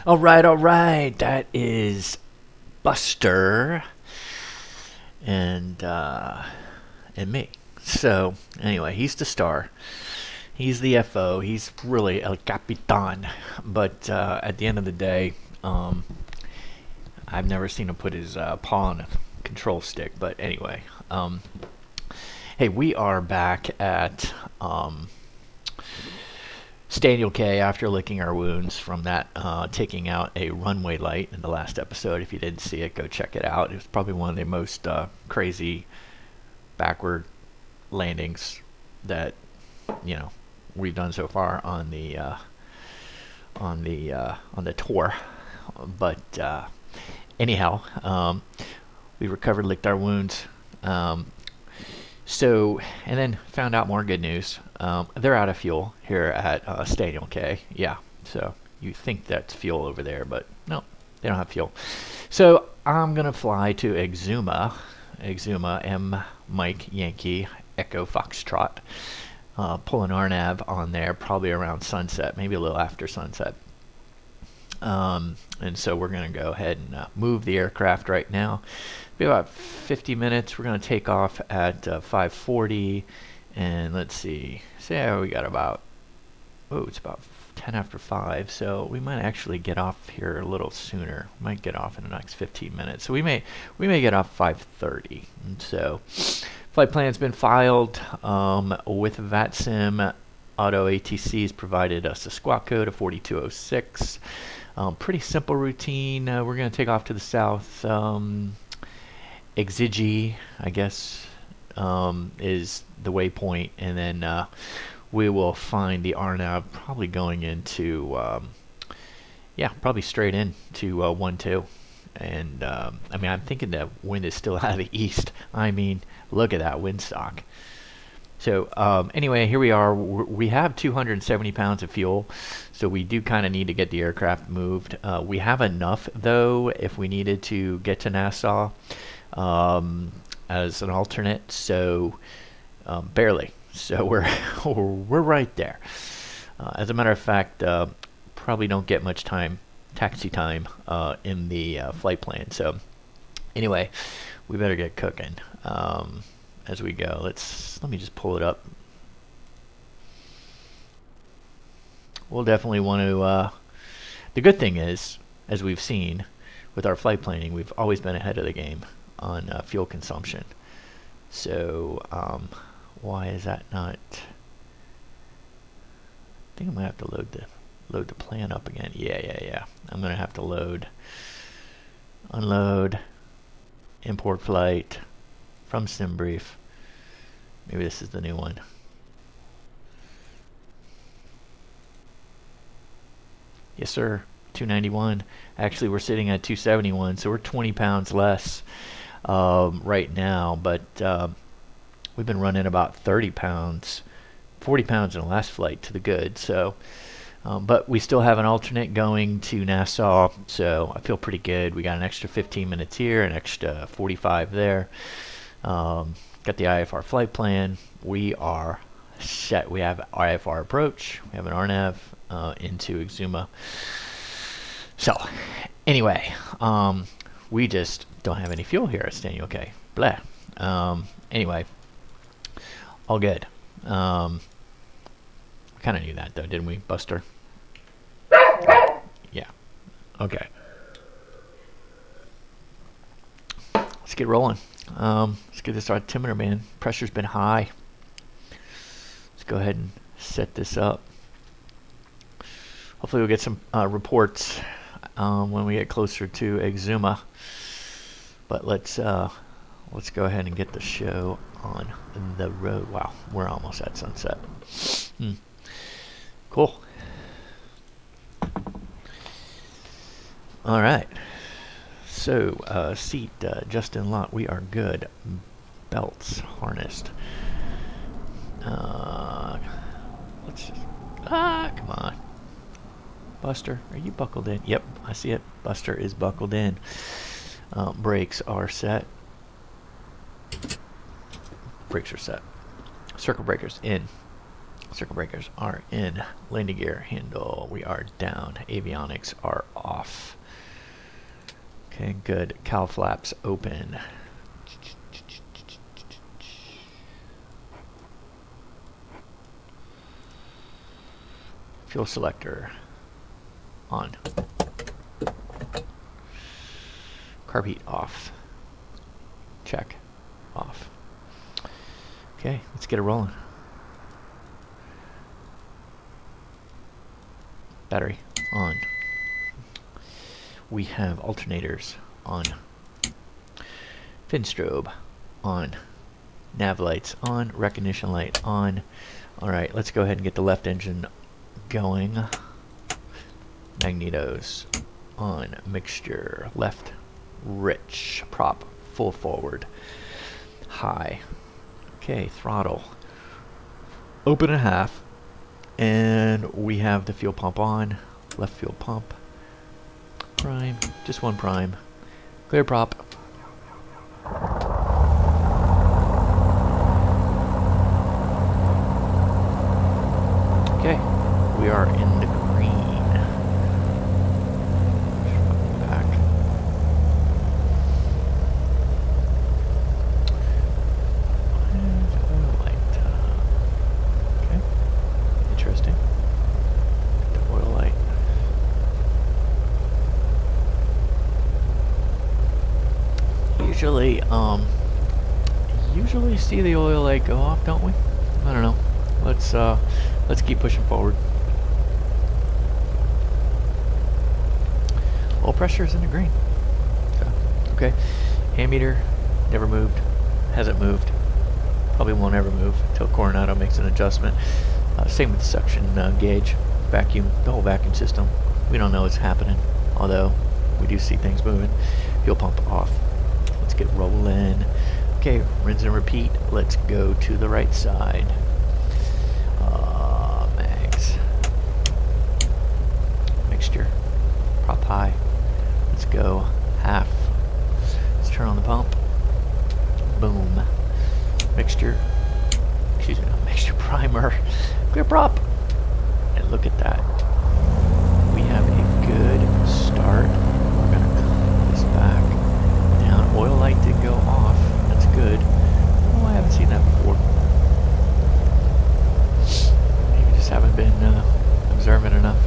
All right. That is Buster and me. So anyway, he's the star. He's the FO. He's really El Capitan. But at the end of the day, I've never seen him put his paw on a control stick. But anyway, hey, we are back at Staniel K after licking our wounds from that taking out a runway light in the last episode. If you didn't see it, go check it out. It was probably one of the most crazy backward landings that we've done so far on the tour. But anyhow, we recovered, licked our wounds. And then found out more good news. They're out of fuel here at Staniel K. Yeah, so you think that's fuel over there, but no, they don't have fuel. So I'm going to fly to Exuma, M Mike Yankee Echo Foxtrot. Pull an RNAV on there probably around sunset, maybe a little after sunset. And so we're going to go ahead and move the aircraft right now. Be about 50 minutes. We're going to take off at 5:40, and let's see. Say we got about it's about 10 after 5, so we might actually get off here a little sooner. Might get off in the next 15 minutes. So we may get off 5:30. And so flight plan's been filed with Vatsim. Auto ATC has provided us a squawk code of 4206. Pretty simple routine. We're going to take off to the south. EXIGE, I guess, is the waypoint, and then we will find the RNAV probably going into, probably straight into 1-2. And I'm thinking the wind is still out of the east. I mean, look at that windstock. So anyway, here we are. We have 270 pounds of fuel, so we do kind of need to get the aircraft moved. We have enough, though, if we needed to get to Nassau as an alternate. So barely. So we're right there. As a matter of fact, probably don't get much taxi time in the flight plan. So anyway, we better get cooking. As we go, let me just pull it up. We'll definitely want to. The good thing is, as we've seen with our flight planning, we've always been ahead of the game on fuel consumption. So why is that not? I think I'm gonna have to load the plan up again. Yeah. I'm gonna have to unload, import flight from SimBrief. Maybe this is the new one. Yes, sir. 291. Actually, we're sitting at 271, so we're 20 pounds less right now. But we've been running about 30 pounds, 40 pounds in the last flight to the good. So, but we still have an alternate going to Nassau, so I feel pretty good. We got an extra 15 minutes here, an extra 45 there. Got the IFR flight plan. We are set. We have IFR approach. We have an RNAV into Exuma. So anyway, we just don't have any fuel here at Staniel K. Blah. Anyway, all good. Kind of knew that though, didn't we, Buster? Yeah. Okay. Let's get rolling. Let's get this altimeter, man. Pressure's been high. Let's go ahead and set this up. Hopefully we'll get some reports when we get closer to Exuma. But let's go ahead and get the show on the road. Wow, we're almost at sunset. Cool. All right. So, seat just in lot. We are good. Belts harnessed. Let's just. Come on. Buster, are you buckled in? Yep, I see it. Buster is buckled in. Brakes are set. Brakes are set. Circle breakers in. Circle breakers are in. Landing gear handle, we are down. Avionics are off. Okay, good. Cowl flaps open. Fuel selector on. Carb heat off. Check. Off. Okay, let's get it rolling. Battery on. We have alternators on. Fin strobe on. Nav lights on. Recognition light on. Alright, let's go ahead and get the left engine going. Magnetos on. Mixture left rich. Prop full forward. High. Okay, throttle. Open a half. And we have the fuel pump on. Left fuel pump. Prime. Just one prime. Clear prop. Okay. We are in the green. Back. And oil light. Okay. Interesting. The oil light. Usually see the oil light go off, don't we? I don't know. Let's keep pushing forward. Oil pressure is in the green. So, okay. Ammeter never moved. Hasn't moved. Probably won't ever move until Carenado makes an adjustment. Same with the suction gauge, vacuum, the whole vacuum system. We don't know what's happening, although we do see things moving. Fuel pump off. Let's get rolling. Okay, rinse and repeat. Let's go to the right side. Mags. Mixture. Prop high. Let's go. Half. Let's turn on the pump. Boom. Mixture. Excuse me, not mixture. Primer. Clear prop. And look at that. We have a good start. We're going to clip this back. Down. Oil light did go off. That's good. Oh, I haven't seen that before. Maybe just haven't been observant enough.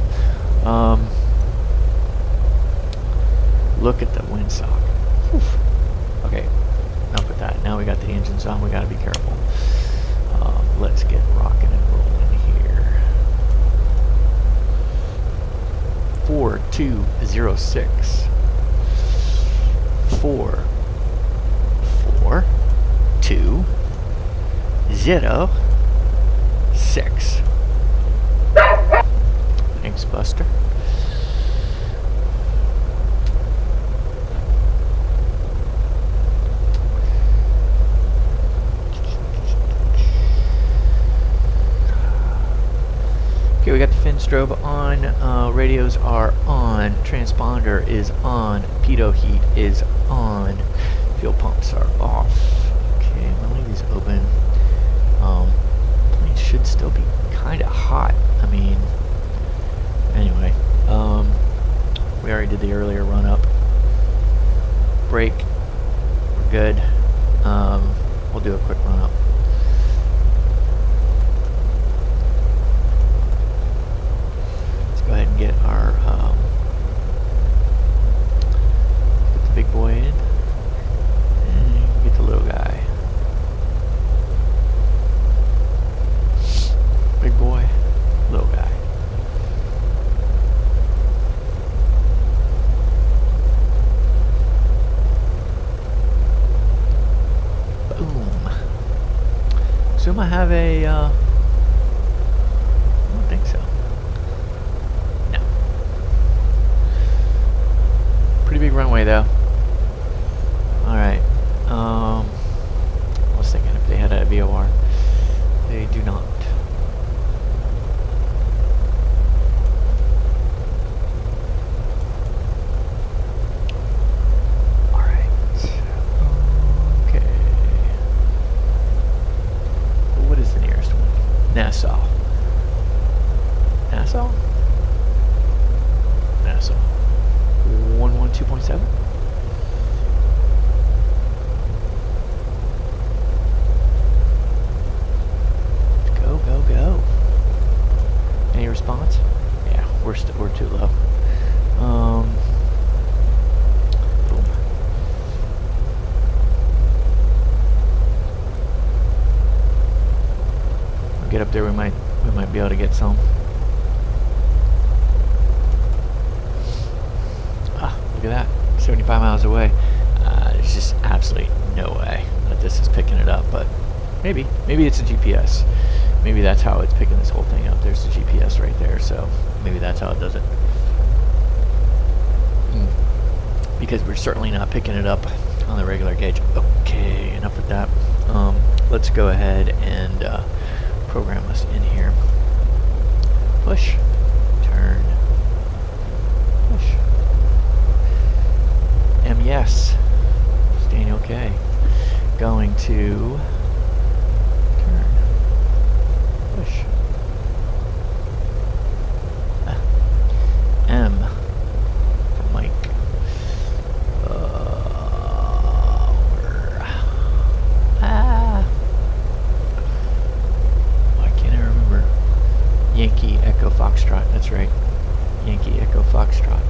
Look at the windsock. Whew. Okay, enough with that. Now we got the engines on. We got to be careful. Let's get rocking and rolling here. 4206. 4 4 2 0 6. Thanks, Buster. Okay, we got the fin strobe on, radios are on, transponder is on, pitot heat is on, fuel pumps are off. Okay, I'm gonna leave these open. Plane should still be kind of hot. I mean, anyway, we already did the earlier run up. Brake, we're good. We'll do a quick run up. Go ahead and get our get the big boy in and get the little guy. Big boy, little guy. Boom. Assume I have a I don't think so. Pretty big runway though. Alright. I was thinking if they had a VOR. They do not. Alright. Okay. What is the nearest one? Nassau? Nassau. 112.7? Go, go, go. Any response? Yeah, we're too low. Boom. We'll get up there, we might be able to get some. Ah, look at that. 75 miles away. There's just absolutely no way that this is picking it up, but maybe it's a GPS. Maybe that's how it's picking this whole thing up. There's the GPS right there, so maybe that's how it does it. Because we're certainly not picking it up on the regular gauge. Okay, enough with that. Let's go ahead and program us in here. Push, turn, push. MYES, staying okay. Going to turn, push. M for Mike. Why can't I remember? Yankee Echo Foxtrot. That's right. Yankee Echo Foxtrot.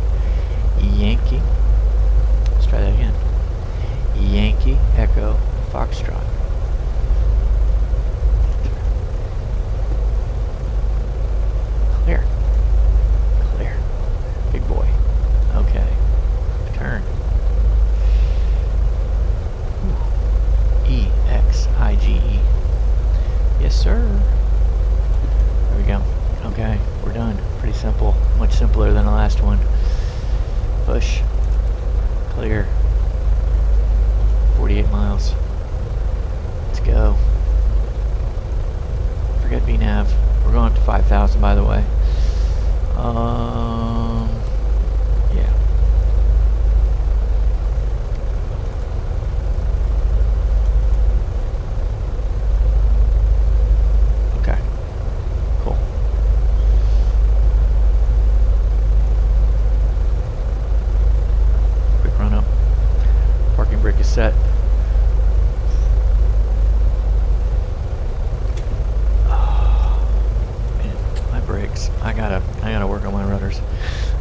Yankee. Let's try that again. Yankee Echo Foxtrot. Clear. Clear. Big boy. Okay. Turn. EXIGE. Yes, sir. There we go. Okay, we're done. Pretty simple. Much simpler than the last one. Push. Clear. 48 miles. Let's go. Forget VNAV. We're going up to 5,000, by the way. Yeah. Okay. Cool. Quick run up. Parking brake is set. I gotta work on my rudders.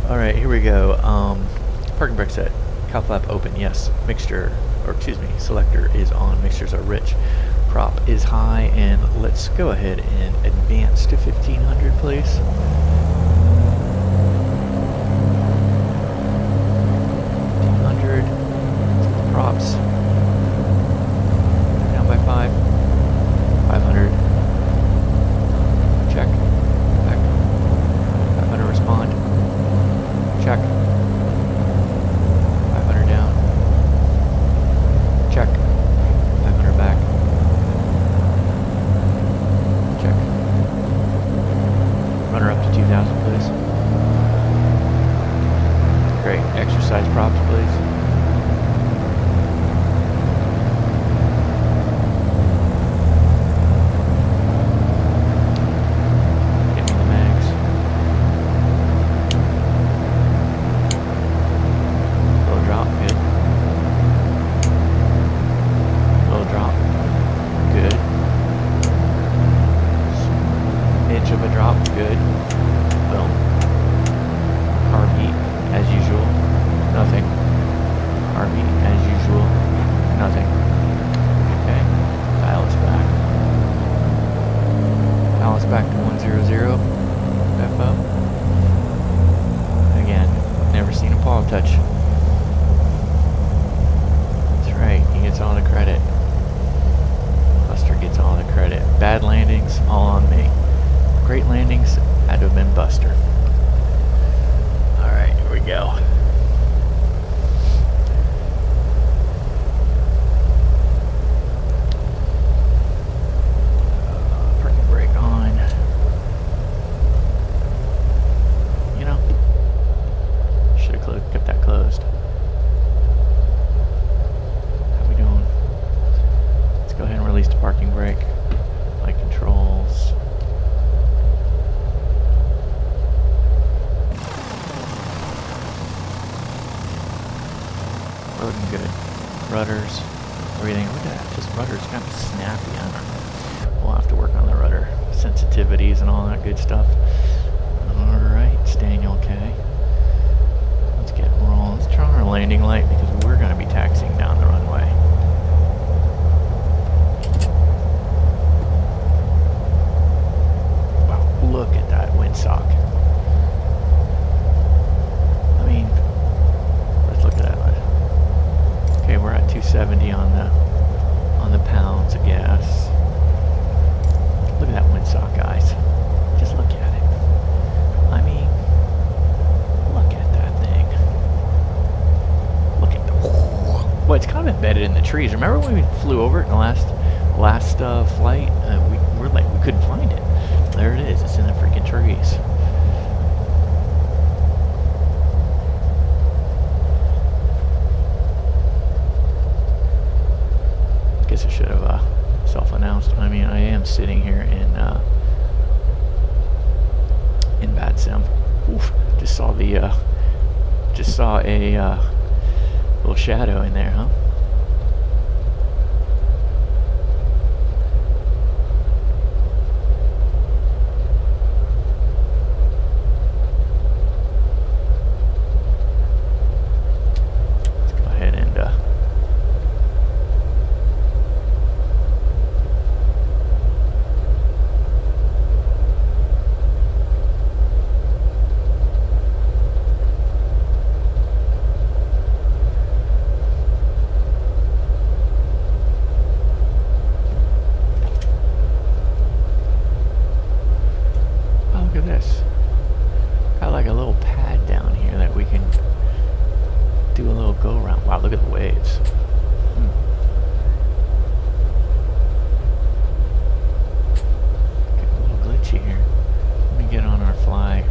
All right, here we go. Parking brake set. Cow flap open. Yes. Mixture, or excuse me, selector is on. Mixtures are rich. Prop is high, and let's go ahead and advance to 1500, please. Props down by 5. 500. Check. Back. 500 respond. Check. 500 down. Check. 500 back. Check. Runner up to 2000, please. Great. Exercise props, please. Back to 100 FO. Again, never seen a paw touch. That's right, he gets all the credit. Buster gets all the credit. Bad landings, all on me. Great landings, had to have been Buster. Alright, here we go. Kept that closed. How we doing? Let's go ahead and release the parking brake. Flight controls. Ps and all that good stuff. Alright, Daniel K. Let's get rolling. Let's try our landing light because we're going to be taxiing down the runway. Wow, look at that windsock. I mean, let's look at that. Okay, we're at 270 on the pounds of gas. Look at that windsock, guys. Just look at it. I mean, look at that thing. Look at the... Well, it's kind of embedded in the trees. Remember when we flew over it in the last flight? We couldn't find it. There it is. It's in the freaking trees. Guess I should have self-announced. I mean, I am sitting here in Vatsim. Oof! Just saw a little shadow in there, huh? Let's go ahead and look at this. Got like a little pad down here that we can do a little go around. Wow, look at the waves. Get a little glitchy here. Let me get on our fly.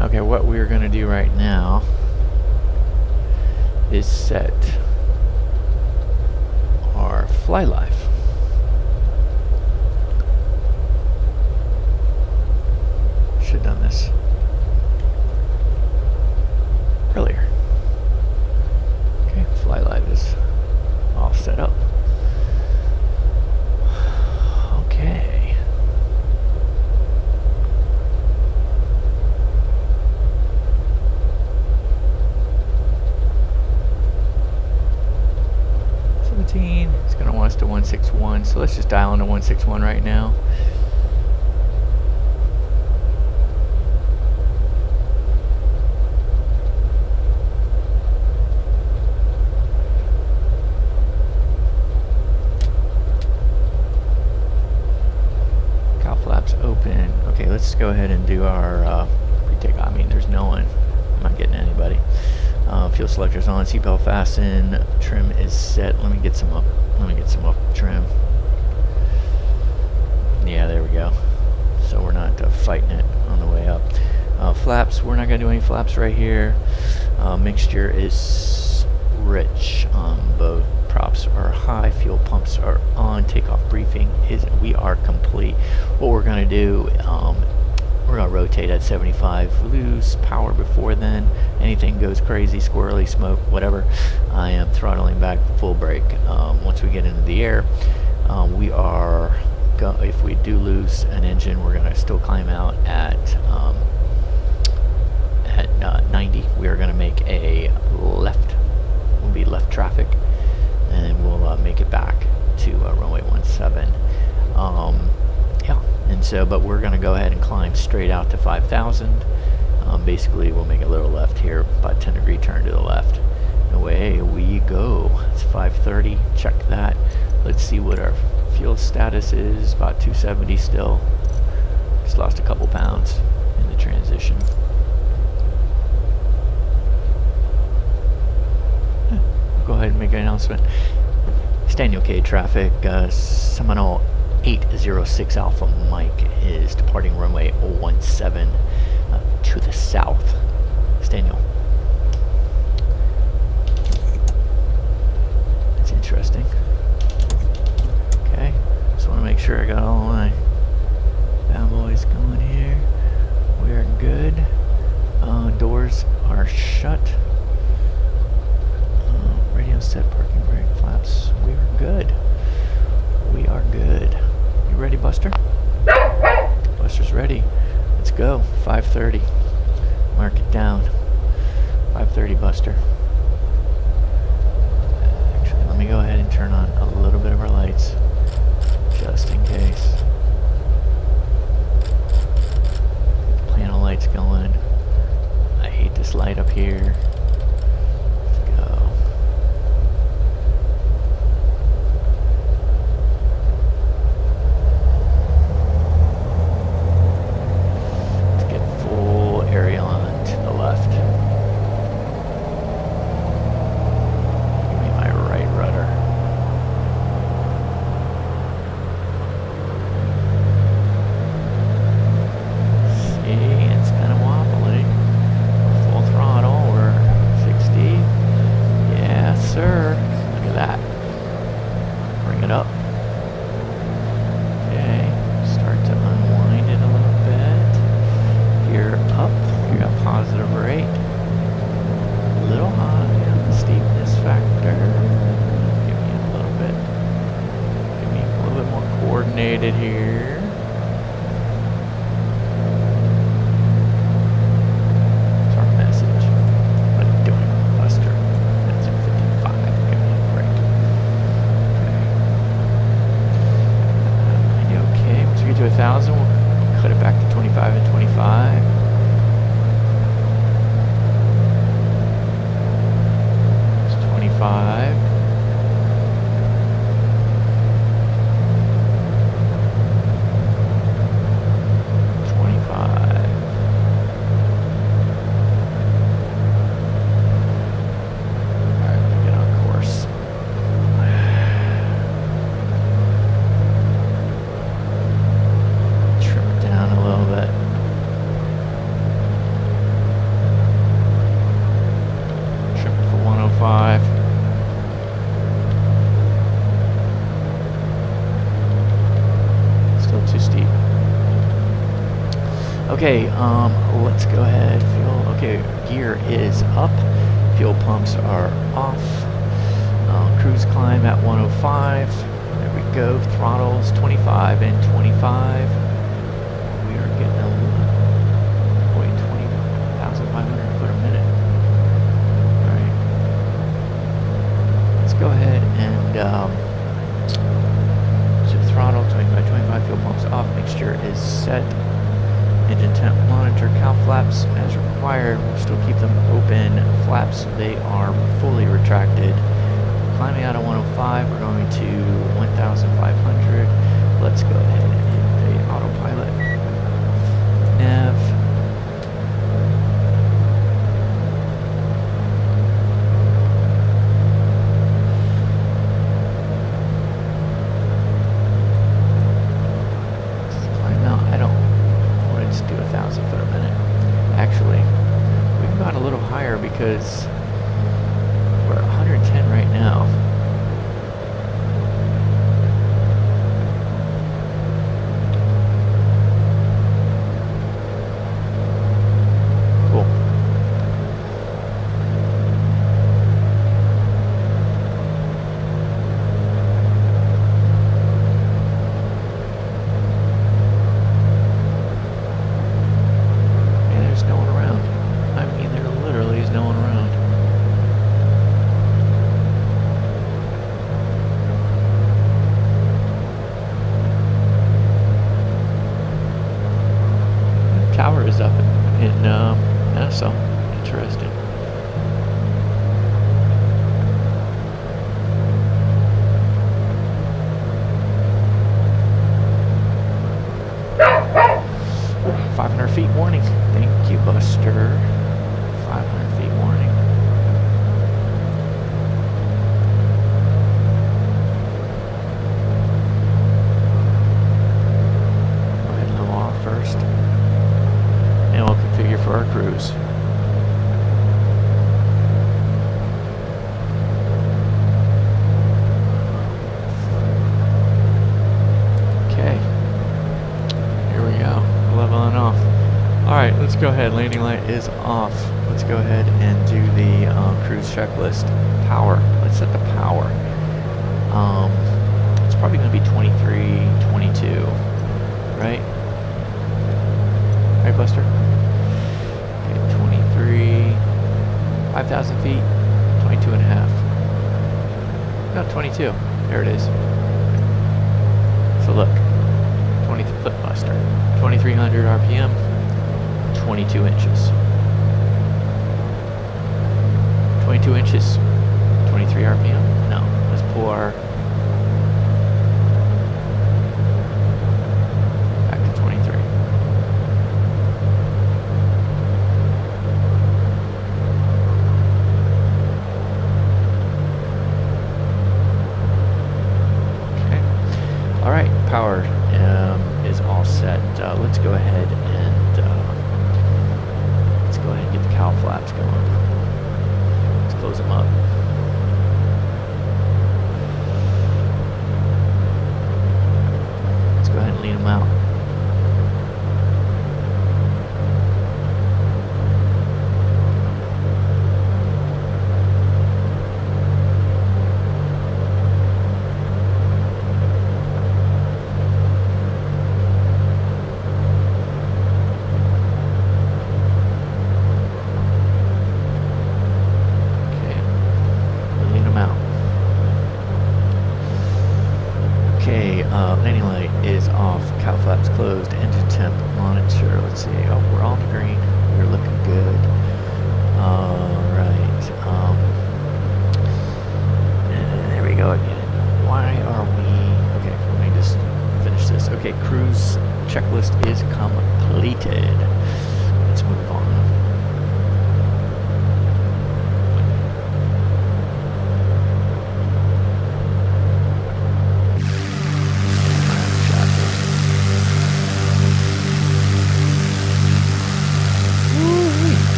Okay, what we're going to do right now is set our fly life. Should have done this earlier. Okay, fly life is all set up. Okay. It's going to want us to 161, so let's just dial into 161 right now. Cow flaps open. Okay, let's go ahead and do our retake. I mean, there's no one. I'm not getting anybody. Fuel selector's on, seatbelt fastened, trim is set. Let me get some up trim. Yeah, there we go. So we're not fighting it on the way up. Flaps, we're not going to do any flaps right here. Mixture is rich on both. Props are high, fuel pumps are on. Takeoff briefing we are complete. What we're going to do, we're going to rotate at 75, lose power before then. Anything goes crazy, squirrely, smoke, whatever. I am throttling back full brake. Once we get into the air, if we do lose an engine, we're going to still climb out at 90. We are going to make a left. We'll be left traffic, and we'll make it back to runway 17. Yeah, and so, but we're going to go ahead and climb straight out to 5,000. Basically, we'll make a little left here, about 10-degree turn to the left. Away we go. It's 5:30. Check that. Let's see what our fuel status is. About 270 still. Just lost a couple pounds in the transition. Go ahead and make an announcement. Daniel K traffic. Seminole 806 Alpha Mike is departing runway 17 to the south. Daniel. That's interesting. Okay, so I want to make sure I got all my bad boys going here. We are good. Doors are shut. Radio set, parking brake, flaps. We are good. We are good. You ready, Buster? Buster's ready. Let's go. 5:30. Mark it down. 5:30, Buster. Actually, let me go ahead and turn on a little bit of our lights, just in case. Panel lights going. I hate this light up here. Let's go. Let's get full aerial on to the left. Give me my right rudder. It's kind of wobbly. Full throttle, we're 60. Yes, sir. Look at that. Bring it up. Okay. Start to unwind it a little bit. Gear up. You got positive rate. A little high on the steepness factor. Give me a little bit. Give me a little bit more coordinated here. To 1,000, we'll cut it back to 25 and 25. It's 25. Okay, let's go ahead. Fuel. Okay, gear is up. Fuel pumps are off. Cruise climb at 105. There we go. Throttles 25 and 25. We are getting a 20,500 foot a minute. All right. Let's go ahead and so throttle 25 fuel pumps off. Mixture is set. Engine temp monitor, cow flaps as required. We'll still keep them open. Flaps, they are fully retracted. Climbing out of 105, we're going to 1,500. Let's go ahead and hit the autopilot. Nav. Climb out. I don't. Let's do 1,000 foot a minute. Actually, we've gone a little higher because we're at 110 right now. Cool. Tower is up in Nassau. Interesting. $500 feet warning. Thank you, Buster. 500 feet warning. Go ahead and level off first. And we'll configure for our cruise. go ahead. Landing light is off. Let's go ahead and do the cruise checklist. Power. Let's set the power. It's probably going to be 23, 22, right? Right, Buster? Okay, 23, 5,000 feet, 22 and a half. No, 22. There it is. So look, 20 foot Buster, 2,300 RPM, 22 inches. 22 inches, 23 RPM? No, let's pull our back to 23. Okay, all right, power is all set. Let's go ahead and get the cowl flaps going. Let's close them up. Let's go ahead and lean them out. Landing light is off, cowl flaps closed, engine temp monitor. Let's see. Oh, we're on the green. We're looking good. Alright. There we go again. Why are we... Okay, let me just finish this. Okay, cruise checklist is completed. Let's move on.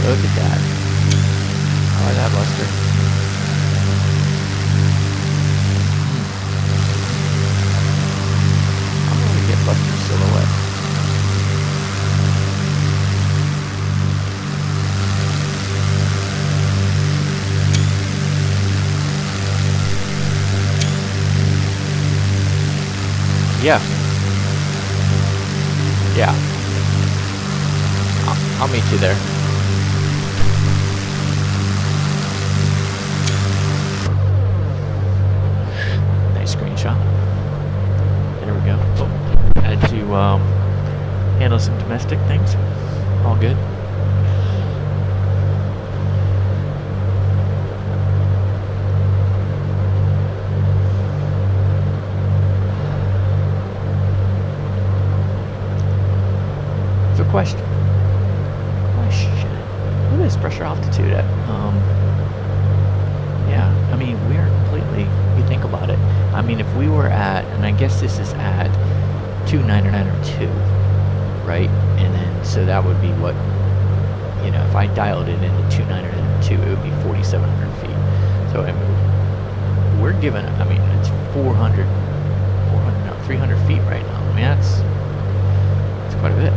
Look at that. How about that, Buster? I'm going to get Buster's silhouette. Yeah. Yeah. I'll meet you there. Screenshot. There we go. Oh, had to handle some domestic things. All good. So question. What is pressure altitude at? Yeah, I mean, we're completely, you think about it. I mean, if we were at, and I guess this is at 29902, right? And then, so that would be what, you know, if I dialed it into 29902, it would be 4,700 feet. So, I mean, we're given, I mean, it's 300 feet right now. I mean, that's quite a bit.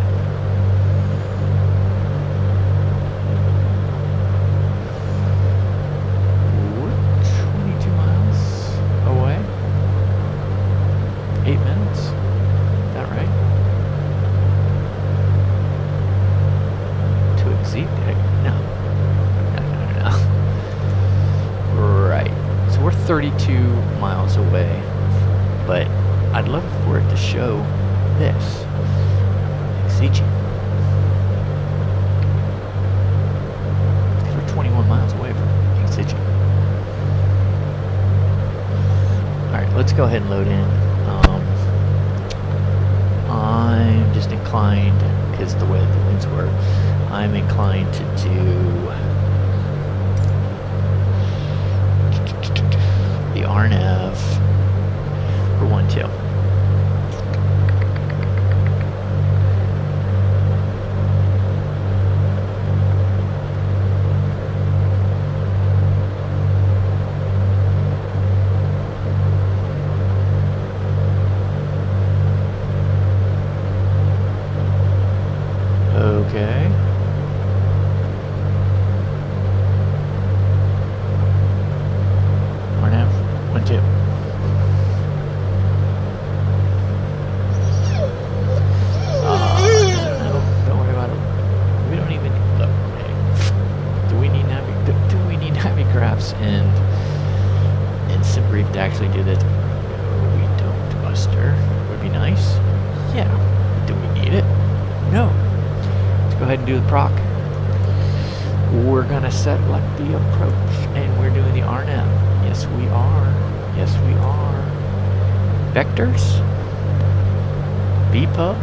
No. Right. So we're 32 miles away, but I'd love for it to show this. EXIGE. Because we're 21 miles away from EXIGE. Alright, let's go ahead and load in. I'm just inclined, because the way the winds were, I'm inclined to do the RNAV RWY. Okay. and do the proc. We're gonna set like the approach, and we're doing the RNAV. Yes, we are. Yes, we are. Vectors. BPUB.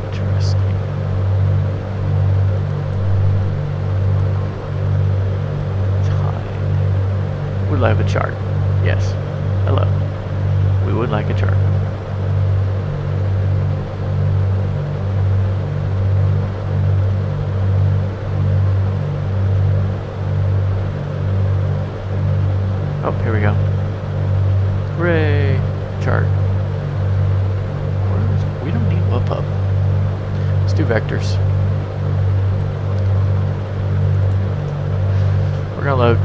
Interesting. Tide. Would like a chart. Yes. Hello. We would like a chart. Oh, here we go. Hooray! Chart. We don't need MUPUB. Let's do vectors. We're gonna load.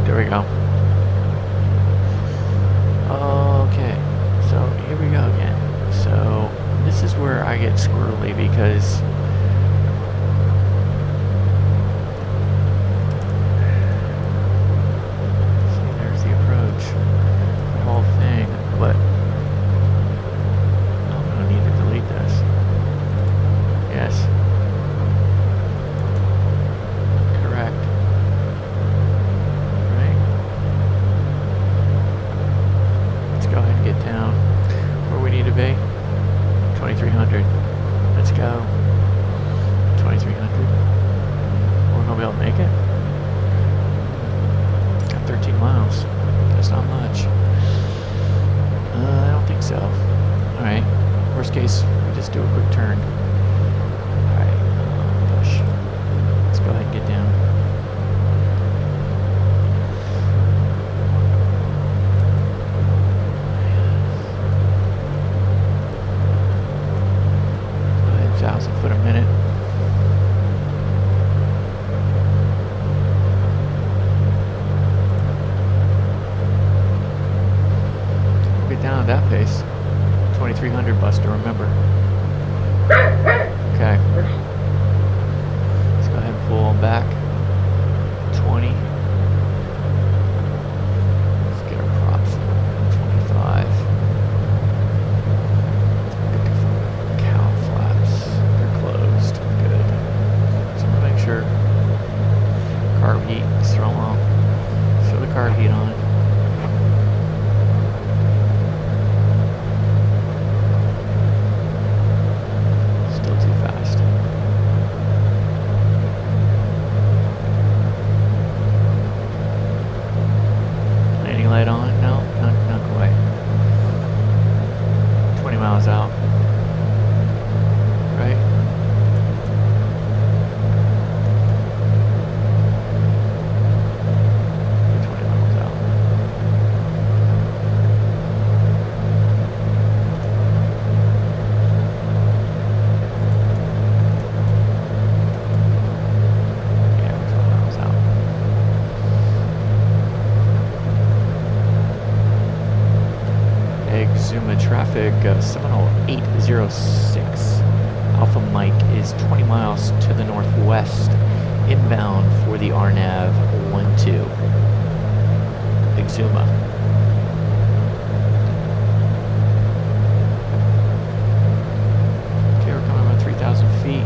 There we go. Okay, so here we go again. So this is where I get squirrely because but I'm going to need to delete this. Yes. Correct. Right. Let's go ahead and get down where we need to be. 2300. Let's go. 2300. We're going to be able to make it. Got 13 miles. That's not much. I don't think so. Alright. Worst case, we just do a quick turn. Alright. Push. Let's go ahead and get down. Go ahead, 1,000 foot a minute. Down at that pace. 2300 Buster, remember. Okay. Let's go ahead and pull them back. 20. Let's get our props. 25. Cow flaps. They're closed. Good. So I'm gonna make sure carb heat is thrown on. Throw the carb heat on. Light on? No, not quite. 20 miles out. Right? Exuma traffic, Seminole 806. Alpha Mike is 20 miles to the northwest, inbound for the RNAV 12. Exuma. Okay, we're coming about 3,000 feet.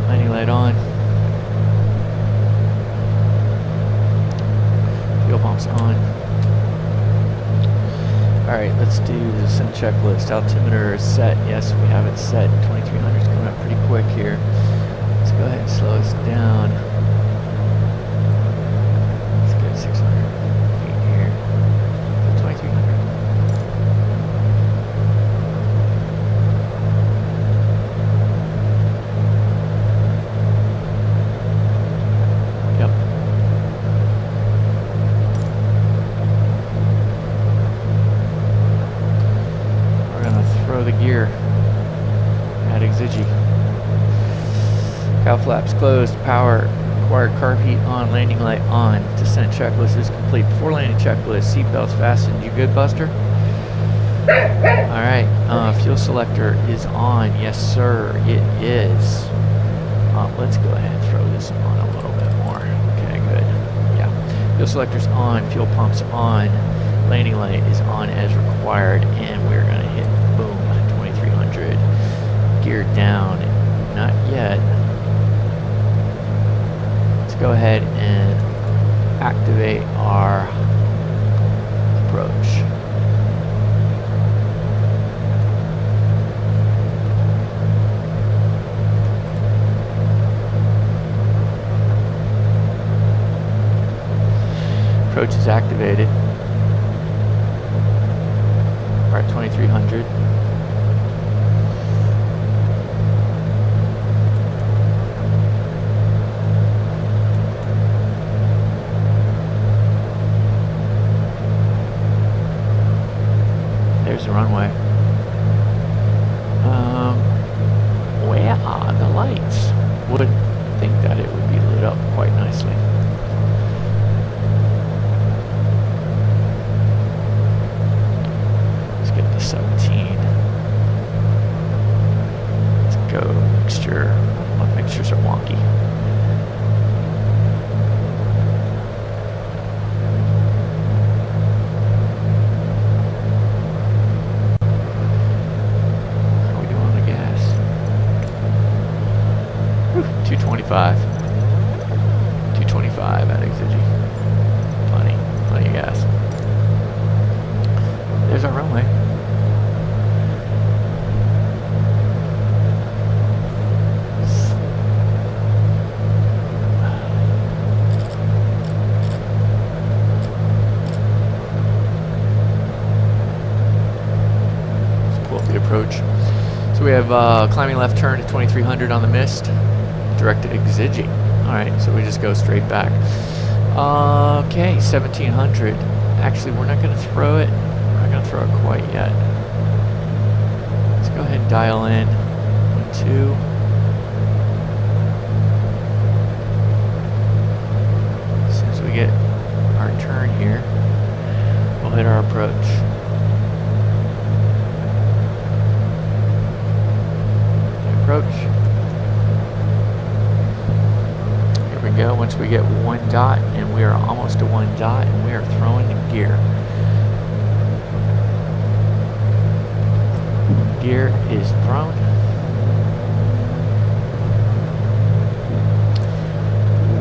Landing light on. Fuel pumps on. Alright, let's do the descent checklist. Altimeter is set. Yes, we have it set. 2300 is coming up pretty quick here. Let's go ahead and slow us down. Let's get 600 feet here. 2300. The gear at EXIGE. Cow flaps closed, power required, carb heat on, landing light on, descent checklist is complete. Before landing checklist, seatbelts fastened. You good, Buster? Alright, fuel selector is on. Yes, sir, it is. Let's go ahead and throw this on a little bit more. Okay, good. Yeah, fuel selector's on, fuel pump's on. landing light is on as required, and we're going to hit, boom, 2300. Gear down, not yet. Let's go ahead and activate our approach. Approach is activated. We're at 2300. There's the runway. Where are the lights? Would think that it would be lit up quite nicely. Let's get to 17. Let's go mixture. My mixtures are wonky. How are we doing on the gas? Whew, 225. 225 at EXIGE. Plenty of gas. There's our runway. Let's pull up the approach. So we have climbing left turn at 2300 on the mist, directed EXIGE. Alright, so we just go straight back. Okay, 1700. Actually, we're not going to throw it. We're not going to throw it quite yet. Let's go ahead and dial in. 1, 2. As soon as we get our turn here, we'll hit our approach. Approach. Here we go. Once we get 1 dot, and we are almost to 1 dot, and we are throwing the gear. Gear is thrown.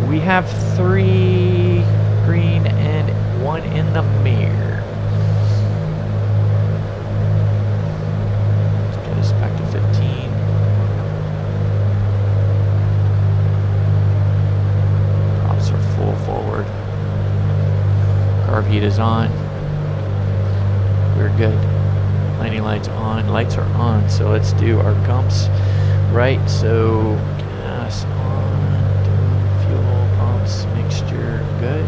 We have 3 green and 1 in the mirror. Let's get us back to 15. Props are full forward. Carb heat is on. We're good. Landing lights on. Lights are on. So let's do our gumps right. So gas on. Fuel pumps. Mixture good.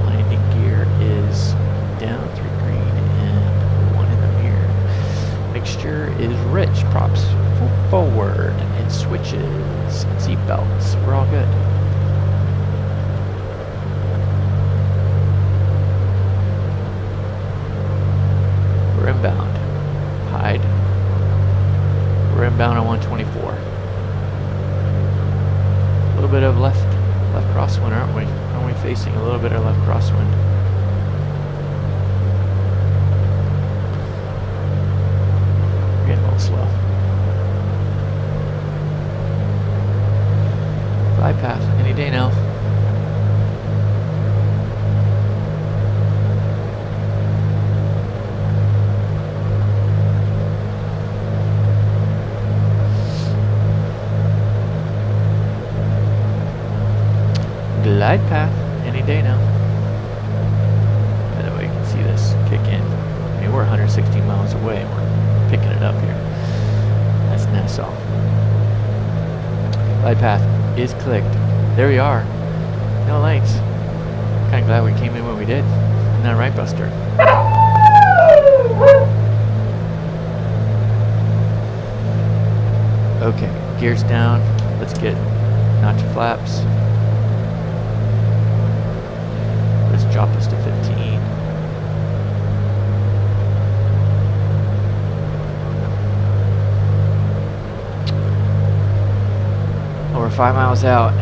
Landing gear is down. 3 green and 1 in the mirror. Mixture is rich. Props forward. And switches. And seat belts. We're all good. We're inbound. Hide. We're inbound on 124. A little bit of left crosswind, aren't we? Aren't we facing a little bit of left crosswind? We're getting a little slow. Glide path, any day now. Glide path, any day now. By the way, you can see this kick in. I mean, we're 116 miles away and we're picking it up here. That's Nassau. Glide path is clicked. There we are. No lights. Kind of glad we came in when we did. Isn't that right, Buster? Okay, gears down. Let's get notch flaps. Let's drop us to 15. Oh, we're 5 miles out.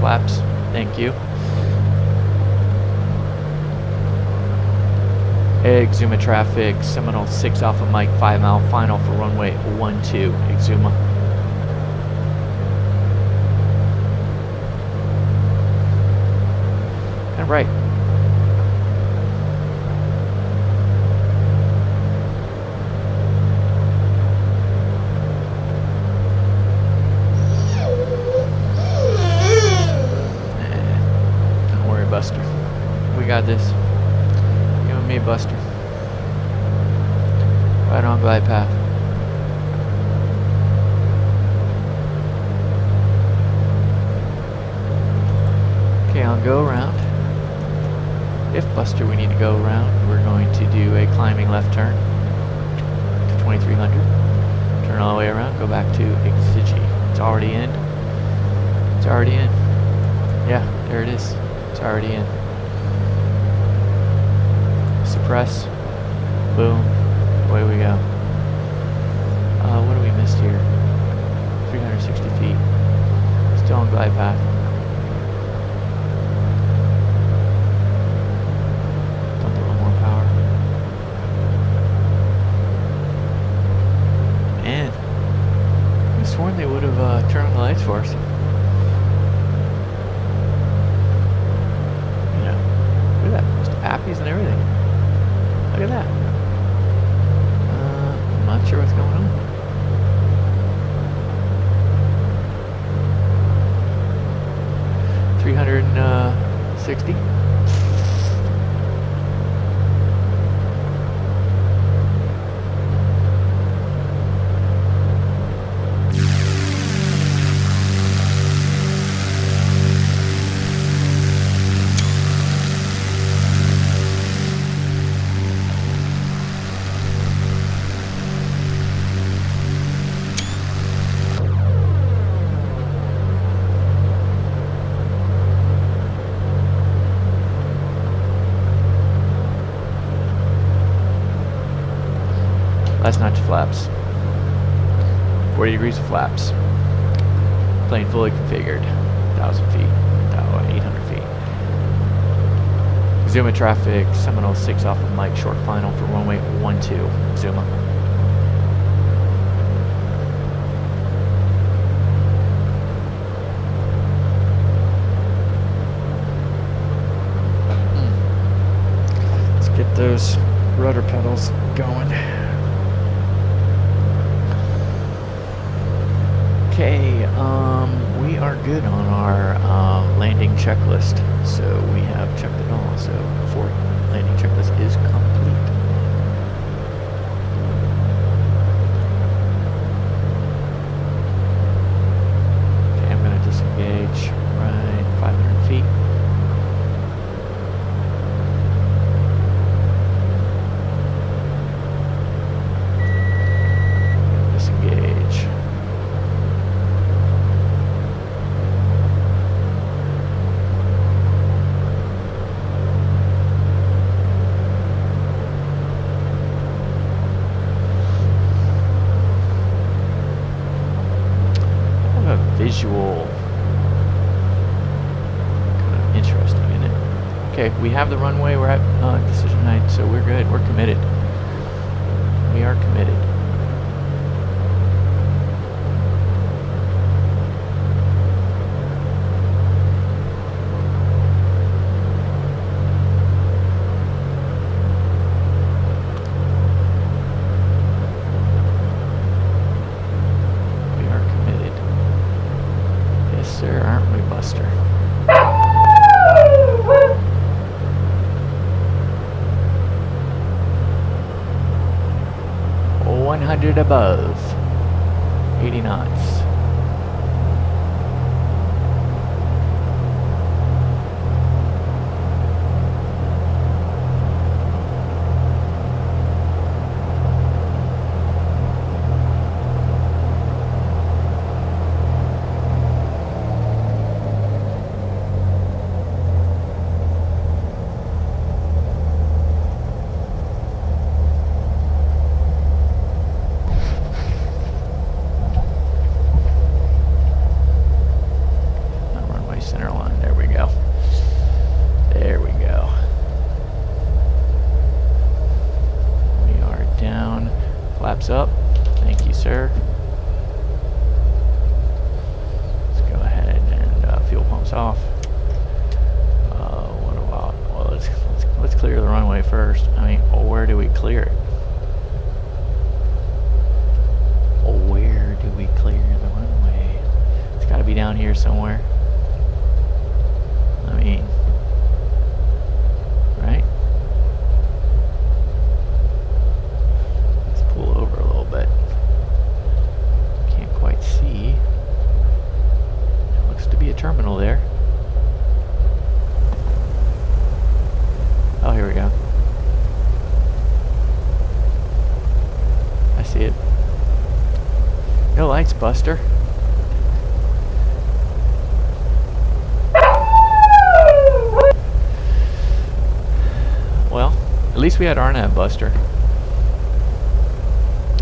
flaps. Thank you. Exuma traffic, Seminole 6 Alpha Mike, 5 mile final for runway 12, Exuma. And right. Don't worry, Buster. We got this. You and me, Buster. Right on glide path. Okay, I'll go around. If Buster, we need to go around. We're going to do a climbing left turn to 2300. Turn all the way around. Go back to EXIGE. It's already in. It's already in. Yeah, there it is. It's already in. Suppress. Boom. Away we go. What do we missed here? 360 feet. Still on glide path. Dump a little more power. Man, I could have sworn they would have turned on the lights for us. Yeah. Look at that. Just appies and everything. Look at that. I'm not sure what's going on. $360. Last notch flaps. 40 degrees of flaps. Plane fully configured. 1,000 feet. 800 feet. Exuma traffic. Seminole 6 off of Mike. Short final for runway 12. Exuma. Let's get those rudder pedals going. Okay, we are good on our landing checklist, so we have checked it all. So, for landing checklist is complete. Okay, I'm going to disengage right 500 feet. Disengage. Visual, kind of interesting, isn't it? Okay, we have the runway. We're at decision height, so we're good. We're committed. We are committed. Aren't we, Buster? 100 above. 80 knots. Flaps up. Thank you, sir. Let's go ahead and fuel pumps off. What about? Well, let's clear the runway first. I mean, well, where do we clear it? Well, where do we clear the runway? It's got to be down here somewhere. I mean, right? Let's pull over a little bit. Can't quite see. It looks to be a terminal there. Oh, here we go. I see it. No lights, Buster. Well, at least we had RNAV, Buster.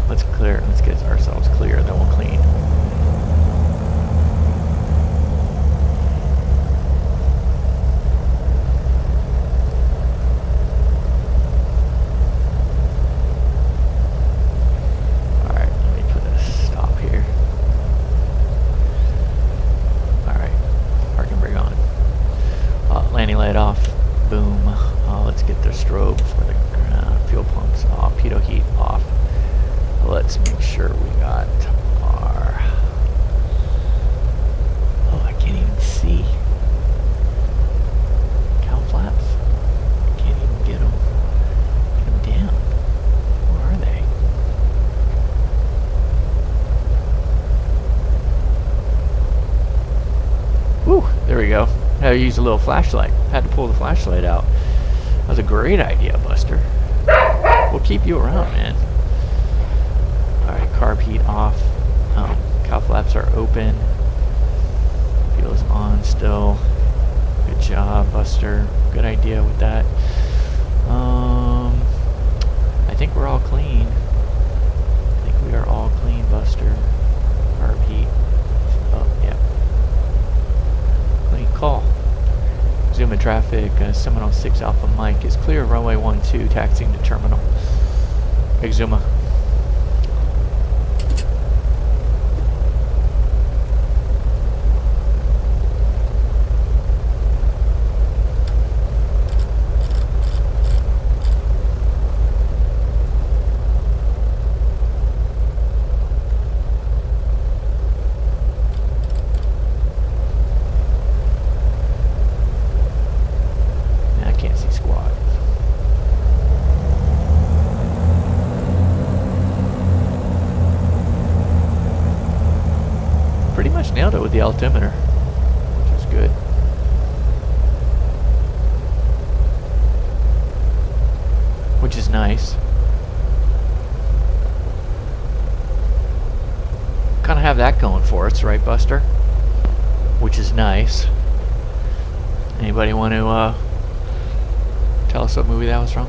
Let's clear. Let's get ourselves clear, then we'll clean. Light off. Boom. Let's get the strobe for the fuel pumps off. Pitot heat off. Let's make sure we got our... Oh, I can't even see. Cow flaps? I can't even get them. Get them down. Where are they? Whew, there we go. I had to use a little flashlight. Had to pull the flashlight out. That was a great idea, Buster. We'll keep you around, man. Alright, carb heat off. Cow flaps are open. Fuel's on still. Good job, Buster. Good idea with that. I think we're all clean. I think we are all clean, Buster. Carb heat. Oh, yeah. Clean call. Exuma traffic, Seminole 6 Alpha Mike is clear of runway 12, taxiing to terminal. Exuma. Nailed it with the altimeter, which is good. Which is nice. Kind of have that going for us, right, Buster? Which is nice. Anybody want to tell us what movie that was from?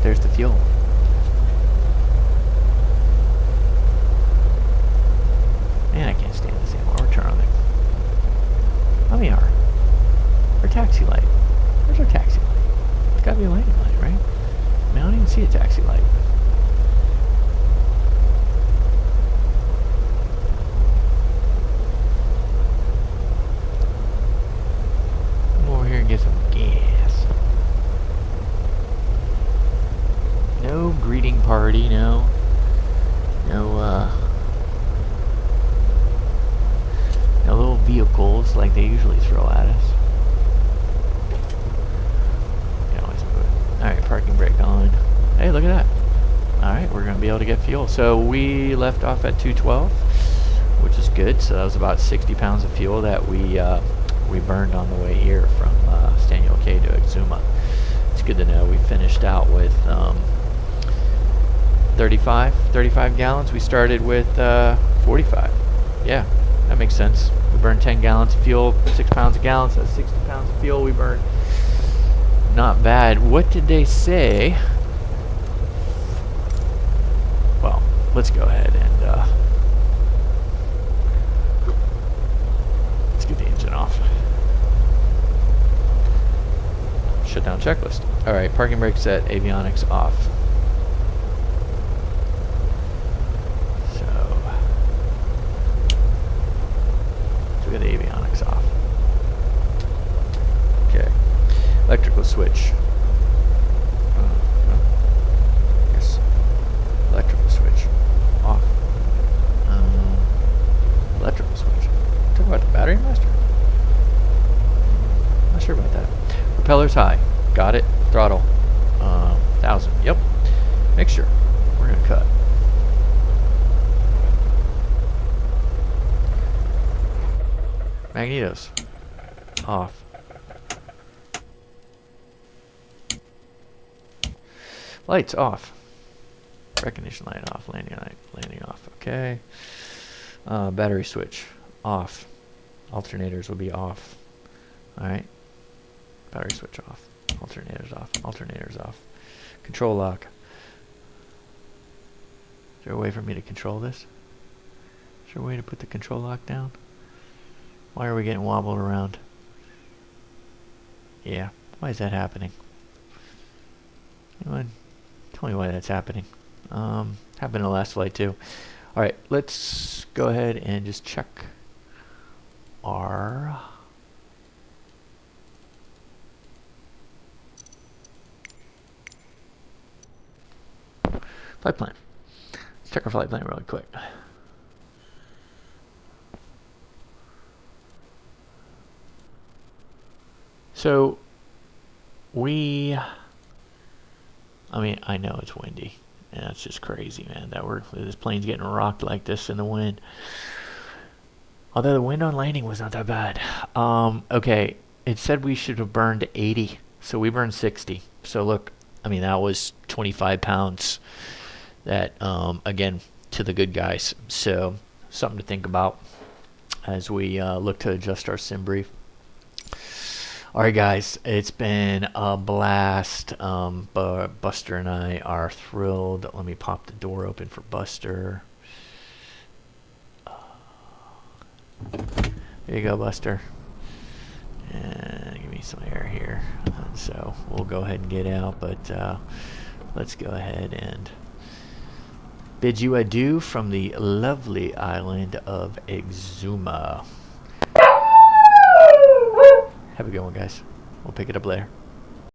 There's the fuel. Man, I can't stand this anymore. We're turning on the... Let me are. Our taxi light. Where's our taxi light? It's gotta be a lighting light, right? I mean, I don't even see a taxi light. Come over here and get some gas. No greeting party, no little vehicles like they usually throw at us. Can always move it. Alright, parking brake on. Hey, look at that. Alright, we're going to be able to get fuel. So we left off at 212, which is good. So that was about 60 pounds of fuel that we burned on the way here from Staniel K to Exuma. It's good to know. We finished out with 35 gallons. We started with 45. Yeah, that makes sense. We burned 10 gallons of fuel, 6 pounds a gallon, so that's 60 pounds of fuel we burned. Not bad. What did they say? Well, let's go ahead and shutdown checklist. All right, parking brake set, avionics off. So we got the avionics off. Okay, electrical switch. Yes, electrical switch off. Electrical switch. Talk about the battery master. Not sure about that. Propellers high. Got it. Throttle. 1,000. Yep. Mixture. We're gonna cut. Magnetos. Off. Lights off. Recognition light off. Landing light. Landing off. Okay. Battery switch off. Alternators will be off. Alright. Battery switch off. Alternators off. Alternators off. Control lock. Is there a way for me to control this? Is there a way to put the control lock down? Why are we getting wobbled around? Yeah. Why is that happening? Anyone? Tell me why that's happening. Happened in the last flight too. Alright, let's go ahead and just check our flight plan. Let's check our flight plan really quick. So I know it's windy, and that's just crazy, man. This plane's getting rocked like this in the wind. Although the wind on landing was not that bad. Okay, it said we should have burned 80, so we burned 60. So look, that was 25 pounds. That again, to the good guys. So something to think about as we look to adjust our sim brief. Alright guys, it's been a blast. Buster and I are thrilled. Let me pop the door open for Buster. There you go, Buster. And give me some air here. So we'll go ahead and get out, but let's go ahead and bid you adieu from the lovely island of Exuma. Have a good one, guys. We'll pick it up later.